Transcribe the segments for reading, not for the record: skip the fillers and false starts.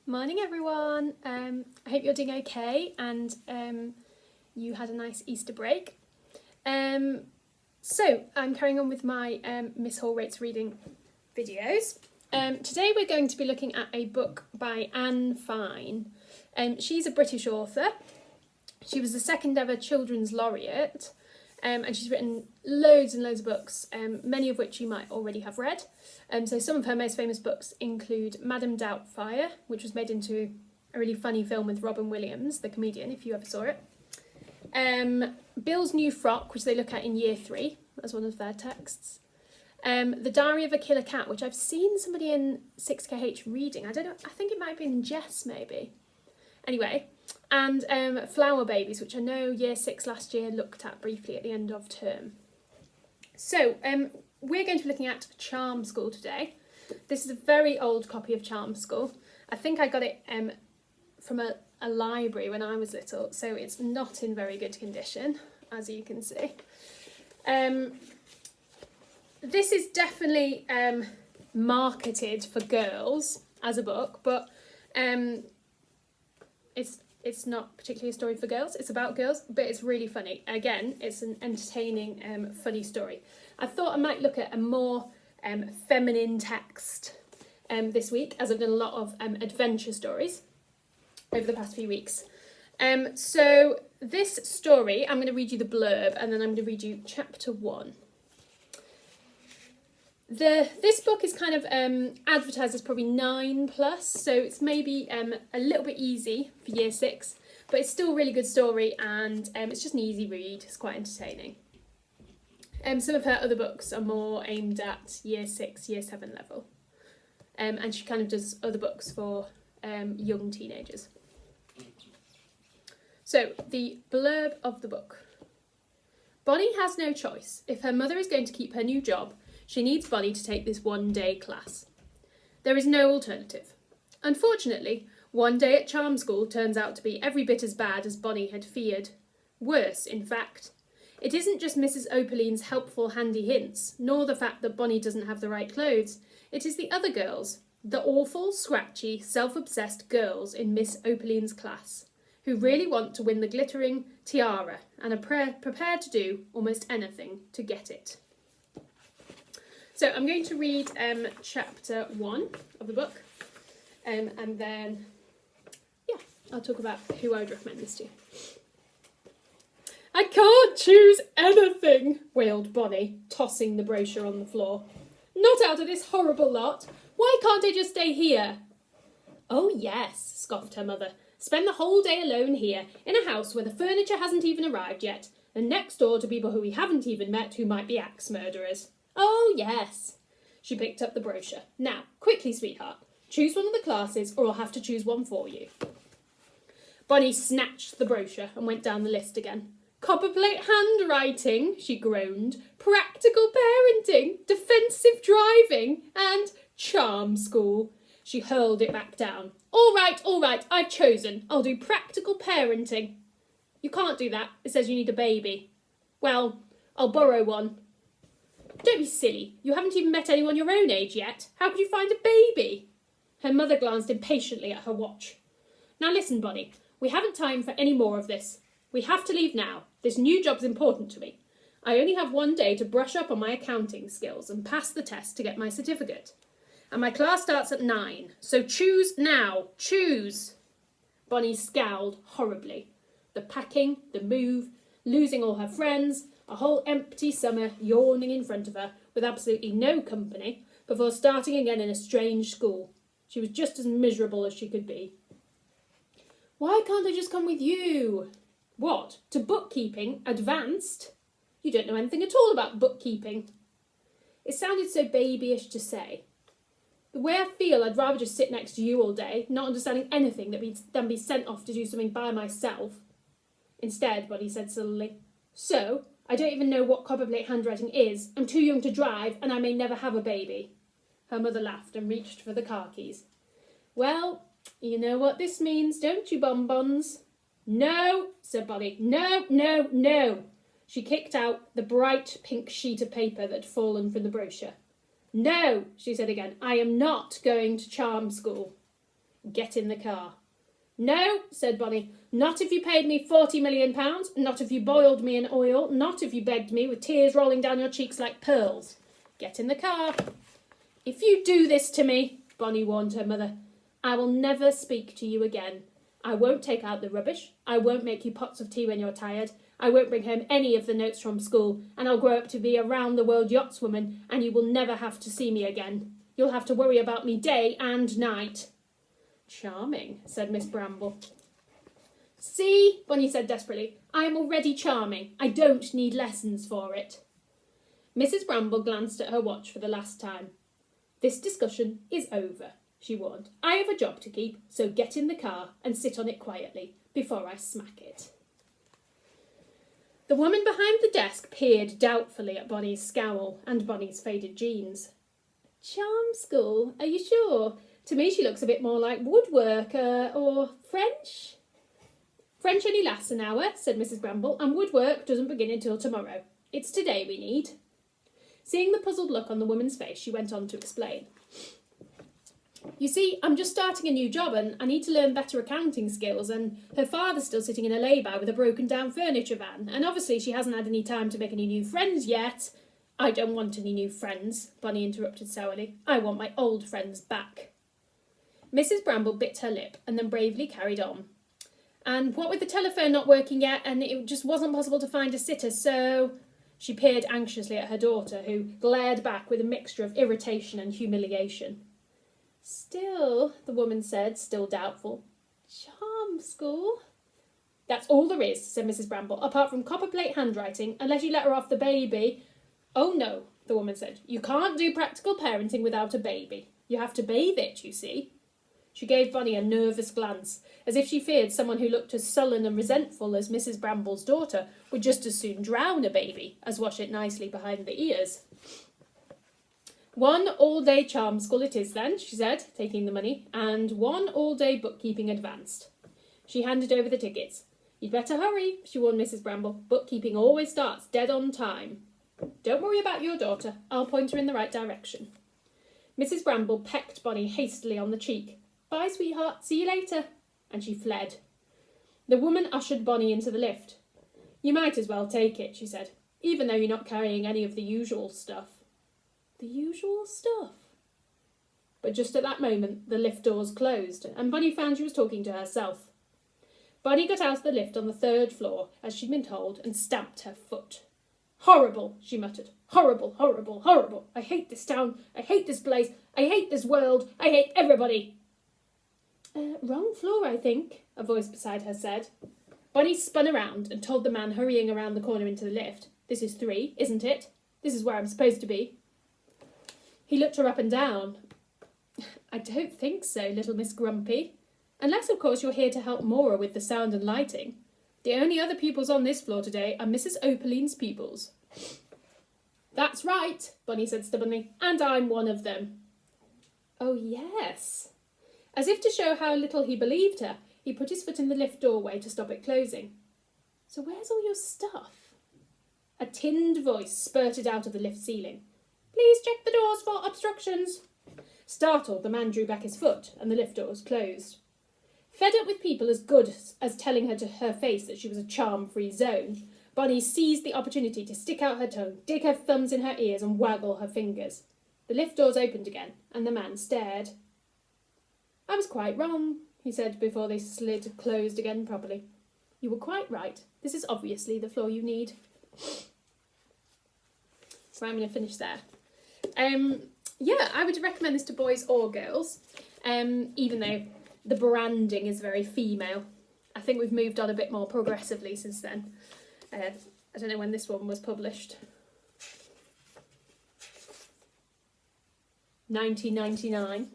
Morning everyone, I hope you're doing okay and you had a nice Easter break. So I'm carrying on with my Miss Hall Rates reading videos. Today we're going to be looking at a book by Anne Fine. She's a British author. She was the second ever Children's Laureate and she's written loads and loads of books, many of which you might already have read. So some of her most famous books include Madame Doubtfire, which was made into a really funny film with Robin Williams, the comedian, if you ever saw it. Bill's New Frock, which they look at in year 3 as one of their texts. The Diary of a Killer Cat, which I've seen somebody in 6KH reading. I don't know, I think it might have been Jess maybe. Anyway, and Flower Babies, which I know year 6 last year looked at briefly at the end of term. So we're going to be looking at Charm School today. This is a very old copy of Charm School. I think I got it from a library when I was little, so it's not in very good condition, as you can see. This is definitely marketed for girls as a book, but it's not particularly a story for girls. It's about girls, but it's really funny. Again, it's an entertaining, funny story. I thought I might look at a more feminine text this week, as I've done a lot of adventure stories over the past few weeks. So this story, I'm going to read you the blurb, and then I'm going to read you chapter 1. This book is kind of advertised as probably 9+, so it's maybe a little bit easy for year 6, but it's still a really good story, and it's just an easy read. It's quite entertaining. Some of her other books are more aimed at year 6, year 7 level, and she kind of does other books for young teenagers. So the blurb of the book. Bonnie has no choice. If her mother is going to keep her new job, she needs Bonnie to take this one-day class. There is no alternative. Unfortunately, one day at Charm School turns out to be every bit as bad as Bonnie had feared. Worse, in fact. It isn't just Mrs. Opaline's helpful handy hints, nor the fact that Bonnie doesn't have the right clothes. It is the other girls, the awful, scratchy, self-obsessed girls in Miss Opaline's class, who really want to win the glittering tiara and are prepared to do almost anything to get it. So I'm going to read chapter 1 of the book, and then, I'll talk about who I would recommend this to. I can't choose anything, wailed Bonnie, tossing the brochure on the floor. Not out of this horrible lot. Why can't I just stay here? Oh yes, scoffed her mother. Spend the whole day alone here, in a house where the furniture hasn't even arrived yet, and next door to people who we haven't even met who might be axe murderers. Oh, yes. She picked up the brochure. Now, quickly, sweetheart. Choose one of the classes or I'll have to choose one for you. Bonnie snatched the brochure and went down the list again. Copperplate handwriting, she groaned. Practical parenting, defensive driving, and Charm School. She hurled it back down. All right, I've chosen. I'll do practical parenting. You can't do that. It says you need a baby. Well, I'll borrow one. Don't be silly. You haven't even met anyone your own age yet. How could you find a baby? Her mother glanced impatiently at her watch. Now listen, Bonnie. We haven't time for any more of this. We have to leave now. This new job's important to me. I only have one day to brush up on my accounting skills and pass the test to get my certificate. And my class starts at 9. So choose now. Choose. Bonnie scowled horribly. The packing, the move, losing all her friends, a whole empty summer yawning in front of her with absolutely no company before starting again in a strange school. She was just as miserable as she could be. Why can't I just come with you? What, to bookkeeping, advanced? You don't know anything at all about bookkeeping. It sounded so babyish to say. The way I feel, I'd rather just sit next to you all day, not understanding anything than be sent off to do something by myself. Instead, Bonnie said sullenly, So, I don't even know what copperplate handwriting is. I'm too young to drive, and I may never have a baby. Her mother laughed and reached for the car keys. Well, you know what this means, don't you, bonbons? No, said Bonnie. No. She kicked out the bright pink sheet of paper that had fallen from the brochure. No, she said again, I am not going to Charm School. Get in the car. No, said Bonnie, not if you paid me £40 million, not if you boiled me in oil, not if you begged me with tears rolling down your cheeks like pearls. Get in the car. If you do this to me, Bonnie warned her mother, I will never speak to you again. I won't take out the rubbish. I won't make you pots of tea when you're tired. I won't bring home any of the notes from school, and I'll grow up to be a round-the-world yachtswoman, and you will never have to see me again. You'll have to worry about me day and night. Charming, said Miss Bramble. See, Bonnie said desperately, I am already charming. I don't need lessons for it. Mrs. Bramble glanced at her watch for the last time. This discussion is over, she warned. I have a job to keep, so get in the car and sit on it quietly before I smack it. The woman behind the desk peered doubtfully at Bonnie's scowl and Bonnie's faded jeans. Charm school, are you sure? To me she looks a bit more like woodwork or French. French only lasts an hour, said Mrs. Bramble, and woodwork doesn't begin until tomorrow. It's today we need. Seeing the puzzled look on the woman's face, she went on to explain. You see, I'm just starting a new job and I need to learn better accounting skills, and her father's still sitting in a lay-by with a broken-down furniture van, and obviously she hasn't had any time to make any new friends yet. I don't want any new friends, Bonnie interrupted sourly. I want my old friends back. Mrs. Bramble bit her lip and then bravely carried on. And what with the telephone not working yet, and it just wasn't possible to find a sitter, so... She peered anxiously at her daughter, who glared back with a mixture of irritation and humiliation. Still, the woman said, still doubtful. Charm school? That's all there is, said Mrs. Bramble, apart from copperplate handwriting, unless you let her off the baby. Oh no, the woman said. You can't do practical parenting without a baby. You have to bathe it, you see. She gave Bonnie a nervous glance, as if she feared someone who looked as sullen and resentful as Mrs. Bramble's daughter would just as soon drown a baby as wash it nicely behind the ears. One all-day charm school it is then, she said, taking the money, and one all-day bookkeeping advanced. She handed over the tickets. You'd better hurry, she warned Mrs. Bramble. Bookkeeping always starts dead on time. Don't worry about your daughter. I'll point her in the right direction. Mrs. Bramble pecked Bonnie hastily on the cheek. Bye, sweetheart. See you later. And she fled. The woman ushered Bonnie into the lift. You might as well take it, she said, even though you're not carrying any of the usual stuff. The usual stuff? But just at that moment, the lift doors closed, and Bonnie found she was talking to herself. Bonnie got out of the lift on the 3rd floor, as she'd been told, and stamped her foot. Horrible, she muttered. Horrible, horrible, horrible. I hate this town. I hate this place. I hate this world. I hate everybody. Wrong floor, I think, a voice beside her said. Bonnie spun around and told the man hurrying around the corner into the lift. This is 3, isn't it? This is where I'm supposed to be. He looked her up and down. I don't think so, little Miss Grumpy. Unless, of course, you're here to help Maura with the sound and lighting. The only other pupils on this floor today are Mrs. Opaline's pupils. That's right, Bonnie said stubbornly, and I'm one of them. Oh, yes. As if to show how little he believed her, he put his foot in the lift doorway to stop it closing. So where's all your stuff? A tinned voice spurted out of the lift ceiling. Please check the doors for obstructions. Startled, the man drew back his foot, and the lift doors closed. Fed up with people as good as telling her to her face that she was a charm-free zone, Bonnie seized the opportunity to stick out her tongue, dig her thumbs in her ears, and waggle her fingers. The lift doors opened again, and the man stared. I was quite wrong, he said before they slid closed again properly. You were quite right. This is obviously the floor you need. So I'm going to finish there. Yeah, I would recommend this to boys or girls, even though the branding is very female. I think we've moved on a bit more progressively since then. I don't know when this one was published. 1999.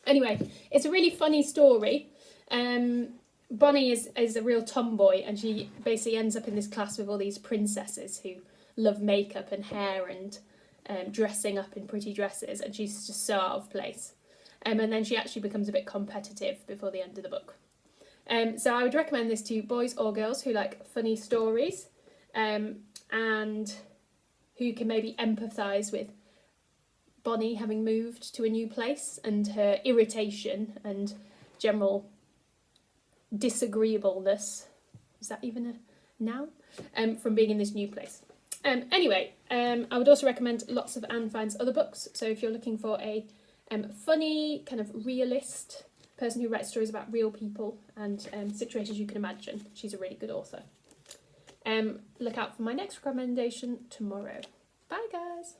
Anyway, it's a really funny story. Bonnie is a real tomboy, and she basically ends up in this class with all these princesses who love makeup and hair and dressing up in pretty dresses, and she's just so out of place. And then she actually becomes a bit competitive before the end of the book. So I would recommend this to boys or girls who like funny stories and who can maybe empathise with Bonnie having moved to a new place and her irritation and general disagreeableness, is that even a noun? From being in this new place. Anyway, I would also recommend lots of Anne Fine's other books. So if you're looking for a funny, kind of realist person who writes stories about real people and situations you can imagine, she's a really good author. Look out for my next recommendation tomorrow. Bye, guys.